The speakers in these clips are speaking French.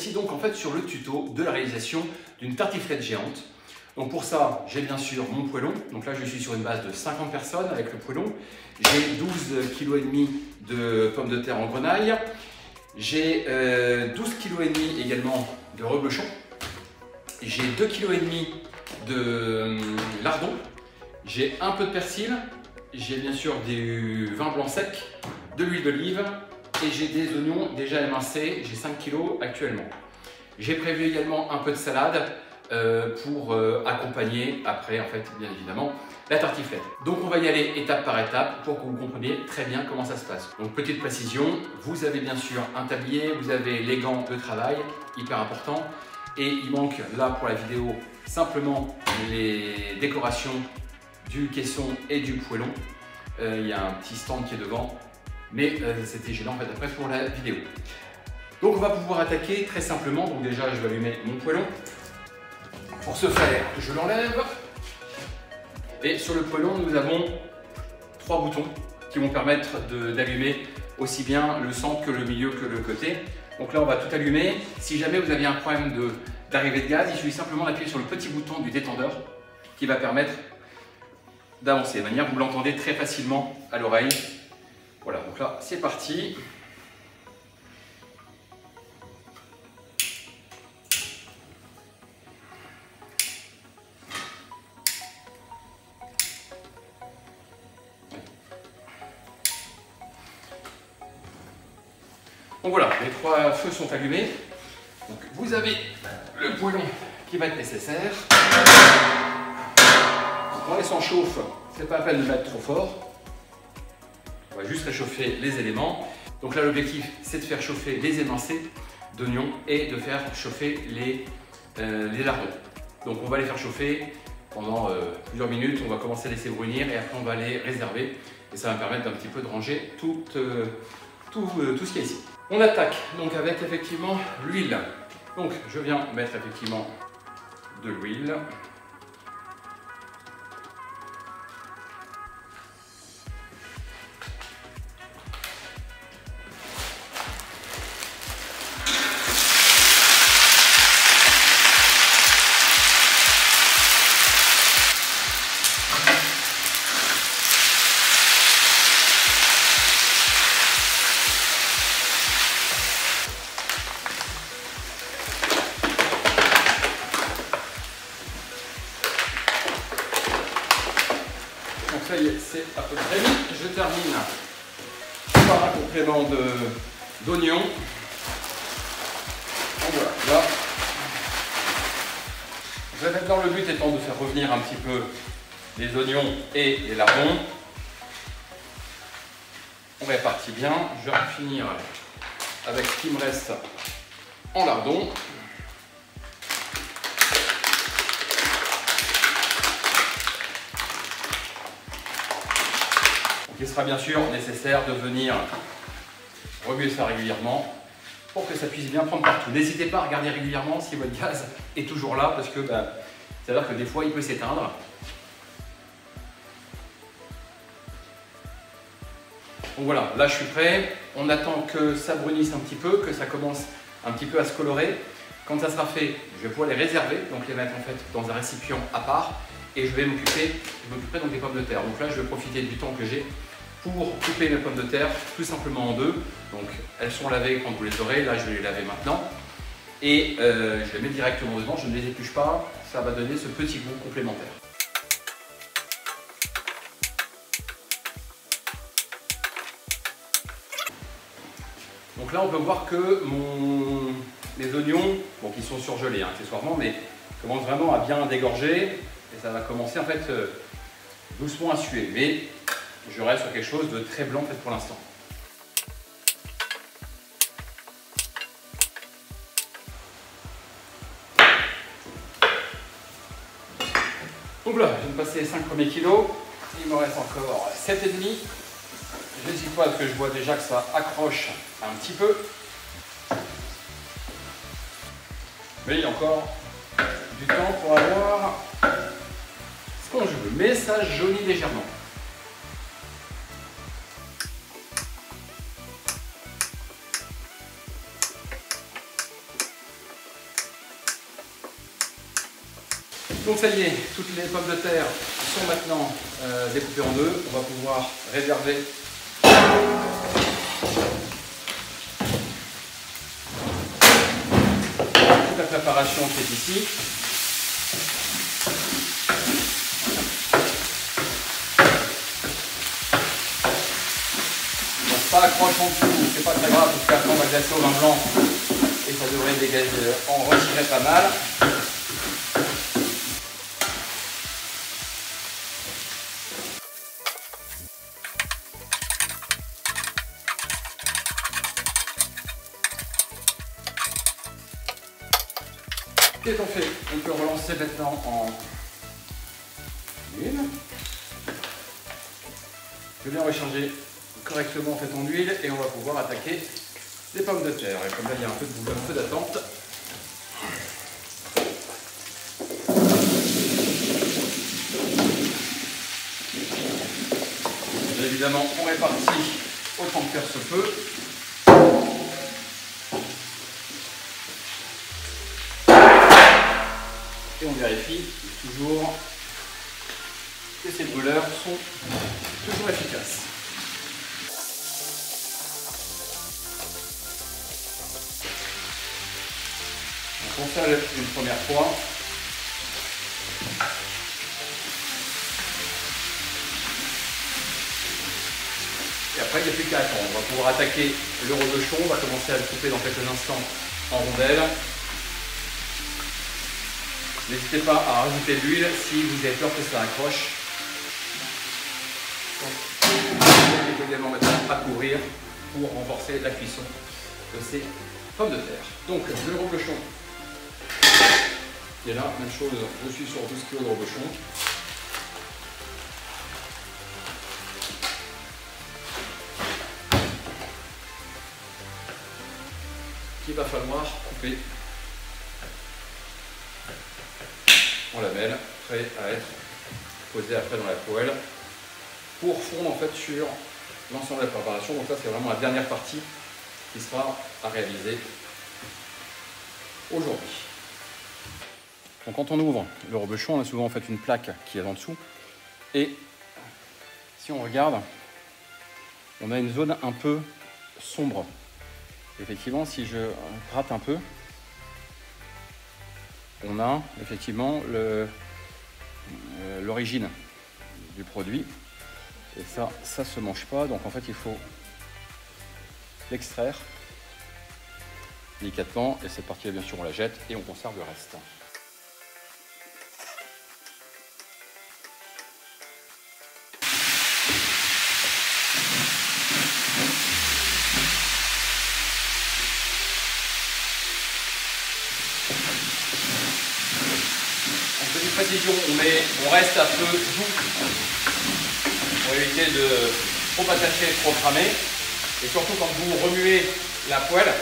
ici donc en fait sur le tuto de la réalisation d'une tartiflette géante. Donc pour ça, j'ai bien sûr mon poêlon. Donc là, je suis sur une base de 50 personnes avec le poêlon. J'ai 12,5 kg de pommes de terre en grenaille. J'ai 12,5 kg également de reblochon. J'ai 2,5 kg de lardons. J'ai un peu de persil. J'ai bien sûr du vin blanc sec, de l'huile d'olive et j'ai des oignons déjà émincés. J'ai 5 kg actuellement. J'ai prévu également un peu de salade pour accompagner après, en fait, bien évidemment, la tartiflette. Donc on va y aller étape par étape pour que vous compreniez très bien comment ça se passe. Donc petite précision, vous avez bien sûr un tablier, vous avez les gants de travail, hyper important, et il manque là pour la vidéo simplement les décorations du caisson et du poêlon. Il y a un petit stand qui est devant, mais c'était gênant en fait après pour la vidéo. Donc on va pouvoir attaquer très simplement. Donc déjà je vais allumer mon poêlon. Pour ce faire, je l'enlève. Et sur le poêlon, nous avons 3 boutons qui vont permettre d'allumer aussi bien le centre que le milieu que le côté. Donc là, on va tout allumer. Si jamais vous avez un problème d'arrivée de gaz, il suffit simplement d'appuyer sur le petit bouton du détendeur qui va permettre d'avancer. De manière, vous l'entendez très facilement à l'oreille. Voilà, donc là, c'est parti. Donc voilà, les 3 feux sont allumés. Donc vous avez le poêlon qui va être nécessaire. Quand il s'en chauffe, c'est pas la peine de mettre trop fort. On va juste réchauffer les éléments. Donc là, l'objectif, c'est de faire chauffer les émincés d'oignons et de faire chauffer les lardons. Donc on va les faire chauffer pendant plusieurs minutes. On va commencer à laisser brunir et après on va les réserver. Et ça va me permettre d'un petit peu de ranger tout ce qu'il y a ici. On attaque donc avec effectivement l'huile. Donc je viens mettre effectivement de l'huile. Ça y est, c'est à peu près mis. Je termine par un complément d'oignon. Voilà, là. Je vais mettre dans le but étant de faire revenir un petit peu les oignons et les lardons. On répartit bien. Je vais finir avec ce qui me reste en lardons. Il sera bien sûr nécessaire de venir remuer ça régulièrement pour que ça puisse bien prendre partout. N'hésitez pas à regarder régulièrement si votre gaz est toujours là parce que c'est-à-dire que des fois il peut s'éteindre. Donc voilà, là je suis prêt. On attend que ça brunisse un petit peu, que ça commence un petit peu à se colorer. Quand ça sera fait, je vais pouvoir les réserver, donc les mettre en fait dans un récipient à part. Et je vais m'occuper donc des pommes de terre. Donc là, je vais profiter du temps que j'ai pour couper mes pommes de terre tout simplement en deux. Donc elles sont lavées quand vous les aurez. Là, je vais les laver maintenant. Et je les mets directement dedans. Je ne les épluche pas. Ça va donner ce petit goût complémentaire. Donc là, on peut voir que les oignons, bon, qui sont surgelés accessoirement, mais commencent vraiment à bien dégorger. Et ça va commencer en fait doucement à suer, mais je reste sur quelque chose de très blanc en fait, pour l'instant. Donc là, je viens de passer les 5 premiers kilos, il me reste encore 7,5. J'hésite pas parce que je vois déjà que ça accroche un petit peu. Mais il y a encore du temps pour avoir ce qu'on veut, mais ça jaunit légèrement. Donc ça y est, toutes les pommes de terre sont maintenant découpées en deux. On va pouvoir réserver toute la préparation qui est ici. Donc pas accroche en dessous, c'est pas très grave parce qu'après on va glacer au vin blanc et ça devrait dégager, en retirer pas mal. Qu'est-ce qu'on fait? On peut relancer maintenant en huile. Je vais bien recharger correctement en, fait, en huile et on va pouvoir attaquer les pommes de terre. Et comme là il y a un peu de boulot, un peu d'attente. Évidemment, on répartit autant que faire se peut. Et on vérifie toujours que ces brûleurs sont toujours efficaces. Donc on sale une première fois. Et après, il n'y a plus qu'à attendre. On va pouvoir attaquer le reblochon. On va commencer à le couper dans quelques instants en rondelles. N'hésitez pas à rajouter de l'huile si vous avez peur que ça accroche. Il faut également maintenant à couvrir pour renforcer la cuisson de ces pommes de terre. Donc le reblochon. Et là, même chose, je suis sur 12 kg de reblochon. Qu'il va falloir couper en lamelles, prêt à être posé après dans la poêle pour fondre en fait sur l'ensemble de la préparation. Donc ça c'est vraiment la dernière partie qui sera à réaliser aujourd'hui. Donc quand on ouvre le reblochon, on a souvent en fait une plaque qui est en dessous et si on regarde, on a une zone un peu sombre. Effectivement, si je gratte un peu, on a effectivement l'origine du produit. Et ça se mange pas. Donc en fait, il faut l'extraire délicatement. Et cette partie-là, bien sûr, on la jette et on conserve le reste. Précision, on reste à feu doux pour éviter de trop attacher et trop cramer. Et surtout quand vous remuez la poêle,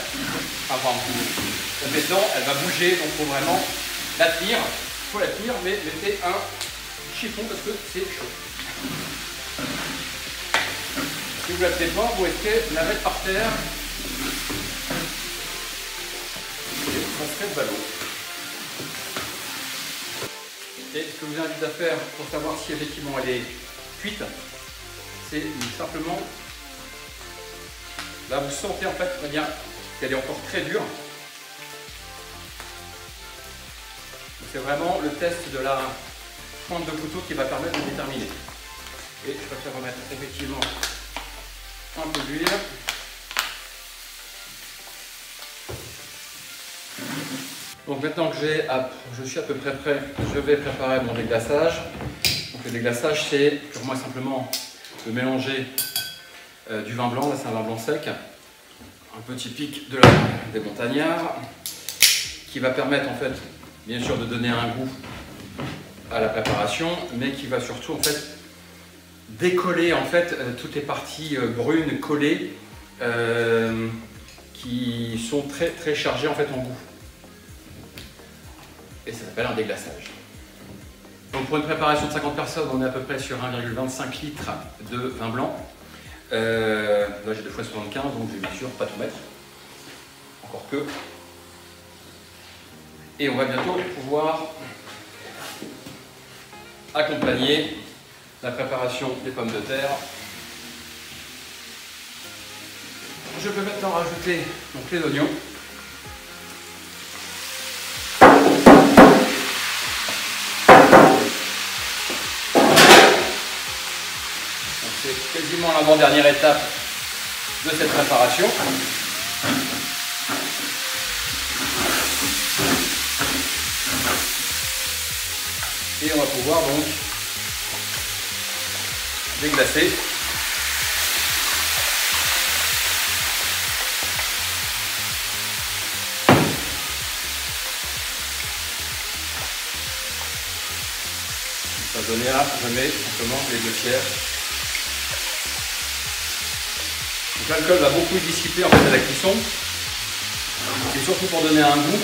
enfin vous la mettez dedans, elle va bouger, donc il faut vraiment la tenir. Il faut la tenir, mais mettez un chiffon parce que c'est chaud. Si vous ne la tenez pas, vous risquez de la mettre par terre et ça serait de ballot. Et ce que je vous invite à faire pour savoir si effectivement elle est cuite, c'est simplement, là vous sentez en fait qu'elle est encore très dure. C'est vraiment le test de la pointe de couteau qui va permettre de déterminer. Et je préfère remettre effectivement un peu d'huile. Donc maintenant que je suis à peu près prêt, je vais préparer mon déglaçage. Donc le déglaçage, c'est purement et simplement de mélanger du vin blanc, là c'est un vin blanc sec, un peu typique des montagnards, qui va permettre en fait, bien sûr, de donner un goût à la préparation, mais qui va surtout en fait décoller en fait toutes les parties brunes collées qui sont très très chargées en fait en goût. Et ça s'appelle un déglaçage. Donc pour une préparation de 50 personnes, on est à peu près sur 1,25 litres de vin blanc. Là j'ai 2 fois 75, donc je vais bien sûr pas tout mettre. Encore que. Et on va bientôt pouvoir accompagner la préparation des pommes de terre. Je peux maintenant rajouter donc les oignons. C'est quasiment l'avant-dernière étape de cette préparation. Et on va pouvoir donc déglacer. Assaisonner là, je mets simplement les 2 tiers. L'alcool va beaucoup dissiper en fait à la cuisson. C'est surtout pour donner un goût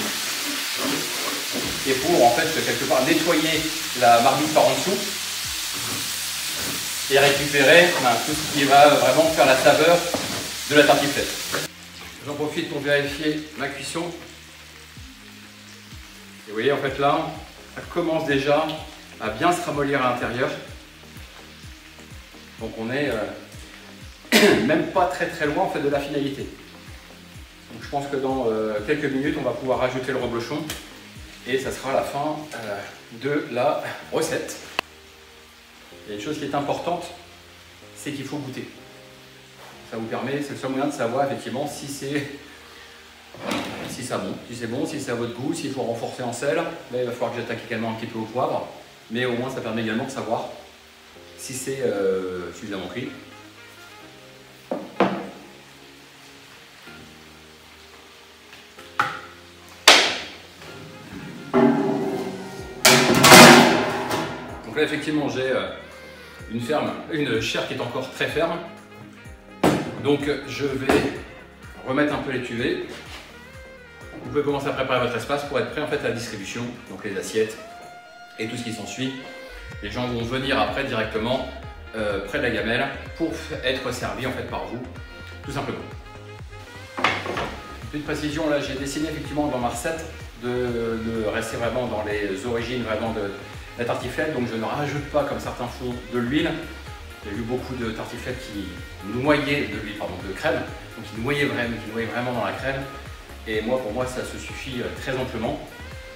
et pour en fait quelque part nettoyer la marmite par en dessous et récupérer tout ce qui va vraiment faire la saveur de la tartiflette. J'en profite pour vérifier ma cuisson. Et vous voyez en fait là, ça commence déjà à bien se ramollir à l'intérieur. Donc on est même pas très loin en fait de la finalité. Donc je pense que dans quelques minutes on va pouvoir rajouter le reblochon et ça sera la fin de la recette. Il y a une chose qui est importante, c'est qu'il faut goûter. Ça vous permet, c'est le seul moyen de savoir effectivement si c'est bon, si c'est à votre goût, s'il faut renforcer en sel. Là il va falloir que j'attaque également un petit peu au poivre, mais au moins ça permet également de savoir si c'est suffisamment cuit. Donc là effectivement j'ai une chair qui est encore très ferme. Donc je vais remettre un peu l'étuvée. Vous pouvez commencer à préparer votre espace pour être prêt en fait à la distribution, donc les assiettes et tout ce qui s'ensuit. Les gens vont venir après directement près de la gamelle pour être servis en fait par vous, tout simplement. Une petite précision, là j'ai décidé effectivement dans ma recette de rester vraiment dans les origines vraiment de la tartiflette, donc je ne rajoute pas comme certains font de l'huile. J'ai vu beaucoup de tartiflettes qui noyaient de l'huile, pardon, de crème, donc qui noyaient vraiment dans la crème. Et moi, pour moi, ça se suffit très amplement.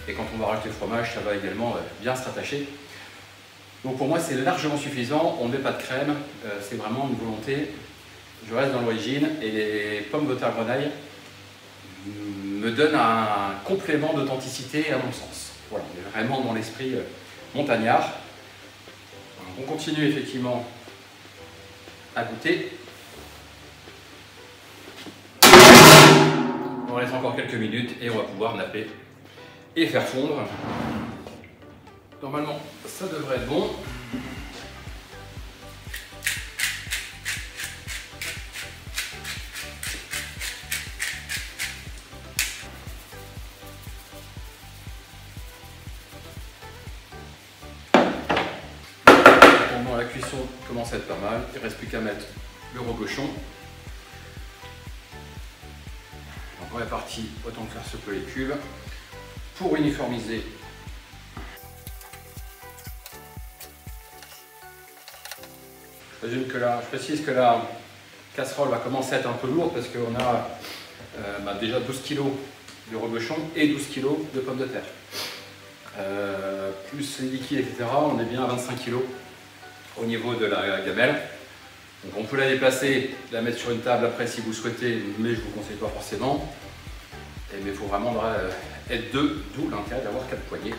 Et quand on va rajouter le fromage, ça va également bien se rattacher. Donc pour moi, c'est largement suffisant. On ne met pas de crème, c'est vraiment une volonté. Je reste dans l'origine et les pommes de terre grenaille me donnent un complément d'authenticité à mon sens. Voilà, on est vraiment dans l'esprit montagnard. On continue effectivement à goûter. On laisse encore quelques minutes et on va pouvoir napper et faire fondre. Normalement, ça devrait être bon. La cuisson commence à être pas mal. Il ne reste plus qu'à mettre le reblochon. On répartit autant que faire se peut les cubes pour uniformiser. Je précise que la casserole va commencer à être un peu lourde parce qu'on a déjà 12 kg de reblochon et 12 kg de pommes de terre. Plus les liquides, etc., on est bien à 25 kg au niveau de la gamelle. Donc on peut la déplacer, la mettre sur une table après si vous souhaitez, mais je ne vous conseille pas forcément. Mais il faut vraiment être deux, d'où l'intérêt d'avoir 4 poignées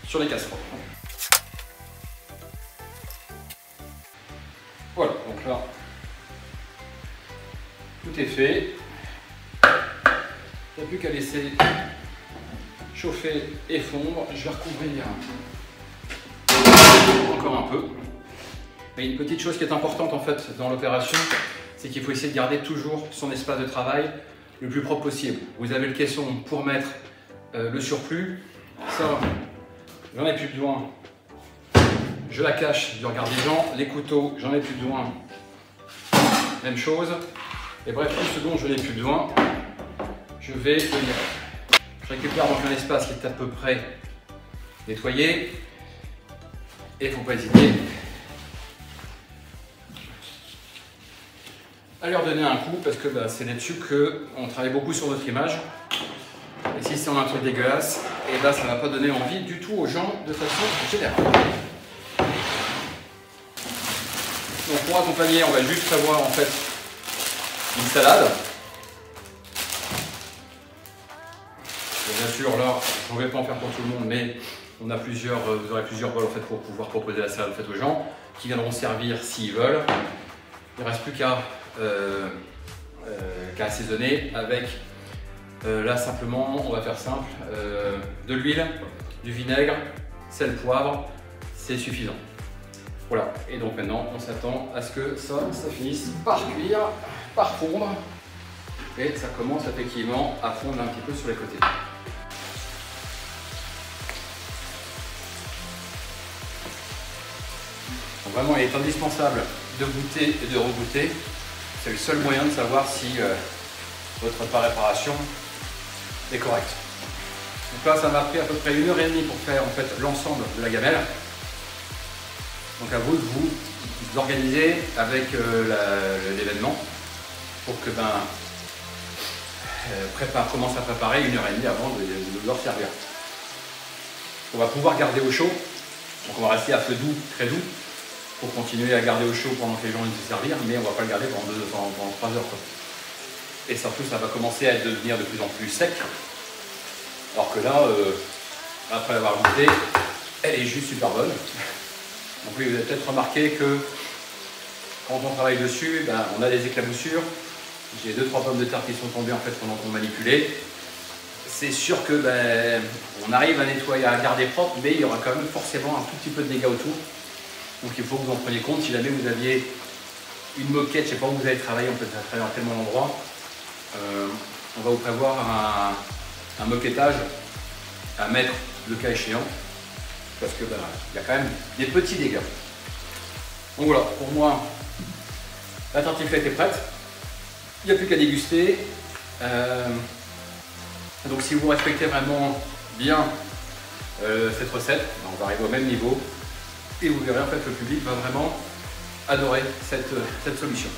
sur les casseroles. Voilà, donc là, tout est fait. Il n'y a plus qu'à laisser chauffer et fondre. Je vais recouvrir encore un peu. Mais une petite chose qui est importante en fait dans l'opération, c'est qu'il faut essayer de garder toujours son espace de travail le plus propre possible. Vous avez le caisson pour mettre le surplus. Ça, j'en ai plus besoin. Je la cache du regard des gens. Les couteaux, j'en ai plus besoin. Même chose. Et bref, tout ce dont je n'ai plus besoin, je vais le virer. Je récupère donc un espace qui est à peu près nettoyé. Et il ne faut pas hésiter à leur donner un coup parce que c'est là-dessus qu'on travaille beaucoup sur notre image. Et si c'est un truc dégueulasse, et ça ne va pas donner envie du tout aux gens de façon générale. Donc pour accompagner, on va juste avoir en fait une salade. Et bien sûr là, je ne vais pas en faire pour tout le monde, mais on a vous aurez plusieurs bols en fait, pour pouvoir proposer la salade en fait, aux gens qui viendront servir s'ils veulent. Il ne reste plus qu'à assaisonner avec, là simplement, on va faire simple, de l'huile, du vinaigre, sel, poivre, c'est suffisant. Voilà, et donc maintenant on s'attend à ce que ça finisse par cuire, par fondre, et ça commence effectivement à fondre un petit peu sur les côtés. Donc vraiment, il est indispensable de goûter et de regoûter. C'est le seul moyen de savoir si votre préparation est correcte. Donc là, ça m'a pris à peu près 1h30 pour faire en fait l'ensemble de la gamelle. Donc à vous de vous organiser avec l'événement pour que commence à préparer 1h30 avant de leur servir. On va pouvoir garder au chaud. Donc on va rester à feu doux, très doux, pour continuer à garder au chaud pendant que les gens viennent se servir, mais on ne va pas le garder pendant 3 heures. Et surtout, ça va commencer à devenir de plus en plus sec. Alors que là, après l'avoir goûté, elle est juste super bonne. Donc oui, vous avez peut-être remarqué que quand on travaille dessus, on a des éclaboussures. J'ai 2-3 pommes de terre qui sont tombées en fait pendant qu'on manipulait. C'est sûr que on arrive à nettoyer, à garder propre, mais il y aura quand même forcément un tout petit peu de dégâts autour. Donc il faut que vous en preniez compte. Si jamais vous aviez une moquette, je ne sais pas où vous allez travailler, on peut travailler dans tellement d'endroits, on va vous prévoir un moquettage à mettre le cas échéant, parce que il y a quand même des petits dégâts. Donc voilà, pour moi, la tartiflette est prête. Il n'y a plus qu'à déguster. Donc si vous respectez vraiment bien cette recette, on va arriver au même niveau. Et vous verrez en fait le public va vraiment adorer cette solution.